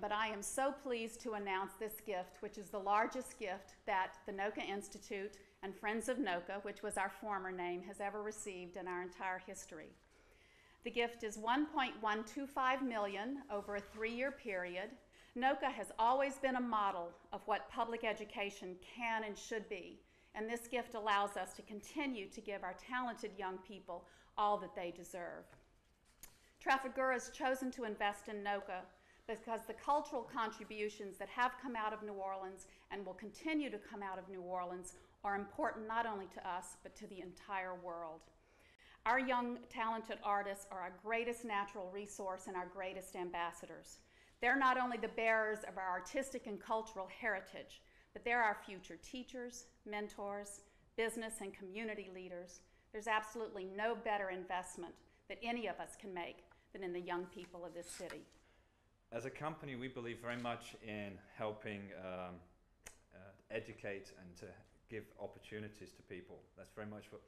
but I am so pleased to announce this gift, which is the largest gift that the NOCCA Institute and Friends of NOCCA, which was our former name, has ever received in our entire history. The gift is $1.125 million over a 3-year period. NOCCA has always been a model of what public education can and should be, and this gift allows us to continue to give our talented young people all that they deserve. Trafigura has chosen to invest in NOCCA because the cultural contributions that have come out of New Orleans and will continue to come out of New Orleans are important not only to us, but to the entire world. Our young, talented artists are our greatest natural resource and our greatest ambassadors. They're not only the bearers of our artistic and cultural heritage, but they're our future teachers, mentors, business and community leaders. There's absolutely no better investment that any of us can make than in the young people of this city. As a company, we believe very much in helping educate and to give opportunities to people. That's very much what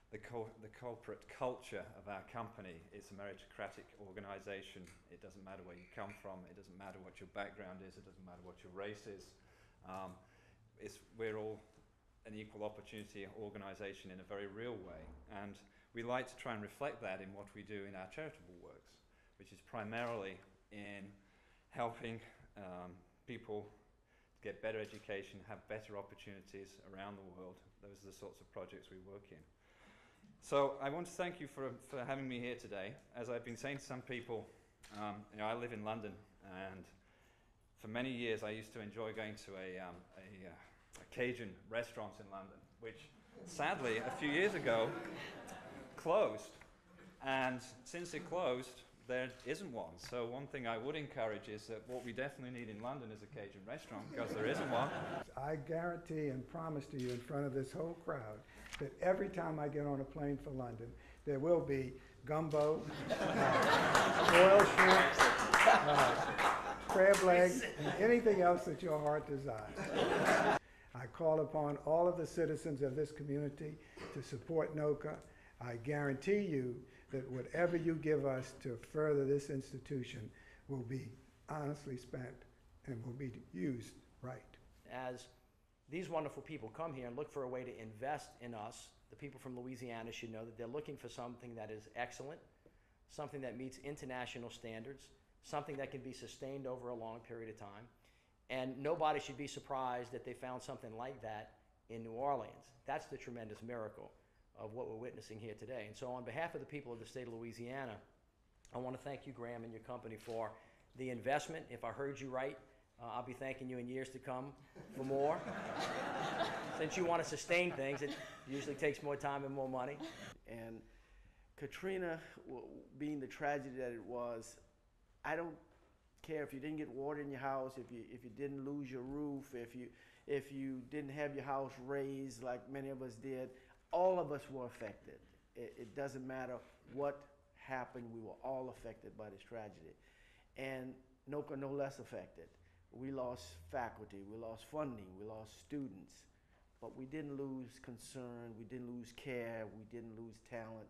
the corporate culture of our company is. A meritocratic organization. It doesn't matter where you come from, it doesn't matter what your background is, it doesn't matter what your race is. We're all an equal opportunity organization in a very real way, and we like to try and reflect that in what we do in our charitable works, which is primarily in helping people get better education, have better opportunities around the world. Those are the sorts of projects we work in. So I want to thank you for having me here today. As I've been saying to some people, I live in London, and for many years I used to enjoy going to a Cajun restaurant in London, which sadly a few years ago closed. And since it closed, there isn't one. So one thing I would encourage is that what we definitely need in London is a Cajun restaurant, because there isn't one. I guarantee and promise to you in front of this whole crowd that every time I get on a plane for London, there will be gumbo, boiled shrimp, crab legs, and anything else that your heart desires. I call upon all of the citizens of this community to support NOCCA. I guarantee you that whatever you give us to further this institution will be honestly spent and will be used right. As these wonderful people come here and look for a way to invest in us, the people from Louisiana should know that they're looking for something that is excellent, something that meets international standards, something that can be sustained over a long period of time. And nobody should be surprised that they found something like that in New Orleans. That's the tremendous miracle of what we're witnessing here today. And so on behalf of the people of the state of Louisiana, I want to thank you, Graham, and your company for the investment. If I heard you right, I'll be thanking you in years to come for more. Since you want to sustain things, it usually takes more time and more money. And Katrina, being the tragedy that it was, I don't care if you didn't get water in your house, if you didn't lose your roof, if you didn't have your house raised like many of us did. All of us were affected. It doesn't matter what happened, we were all affected by this tragedy. And NOCCA no less affected. We lost faculty, we lost funding, we lost students, but we didn't lose concern, we didn't lose care, we didn't lose talent,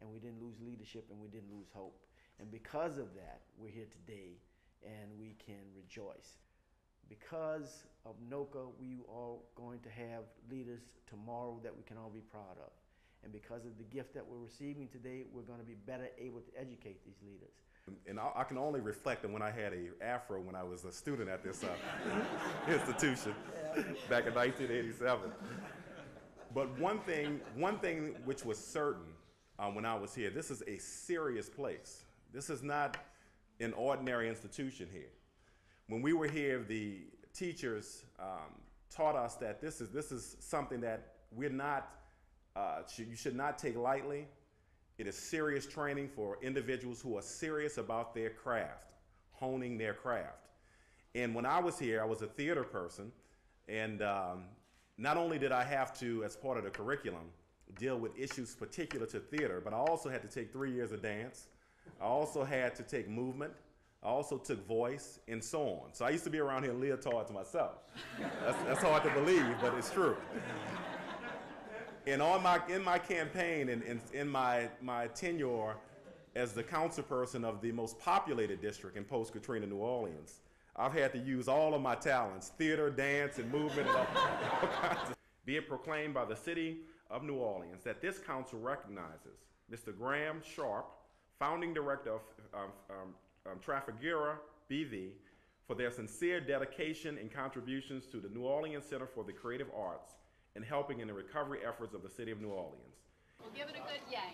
and we didn't lose leadership, and we didn't lose hope. And because of that, we're here today, and we can rejoice. Because of NOCCA, we are going to have leaders tomorrow that we can all be proud of. And because of the gift that we're receiving today, we're going to be better able to educate these leaders. And I can only reflect on when I had an afro when I was a student at this institution back in 1987. But one thing which was certain when I was here, this is a serious place. This is not an ordinary institution here. When we were here, the teachers taught us that this is something that we're not, you should not take lightly. It is serious training for individuals who are serious about their craft, honing their craft. And when I was here, I was a theater person, and not only did I have to, as part of the curriculum, deal with issues particular to theater, but I also had to take 3 years of dance. I also had to take movement. I also took voice, and so on. So I used to be around here in leotards myself. That's hard to believe, but it's true. And in my campaign and in my tenure as the councilperson of the most populated district in post-Katrina New Orleans, I've had to use all of my talents, theater, dance, and movement, and all kinds of. Be it proclaimed by the City of New Orleans that this council recognizes Mr. Graham Sharp, founding director of Trafigura BV, for their sincere dedication and contributions to the New Orleans Center for the Creative Arts and helping in the recovery efforts of the City of New Orleans. We'll give it a good yank.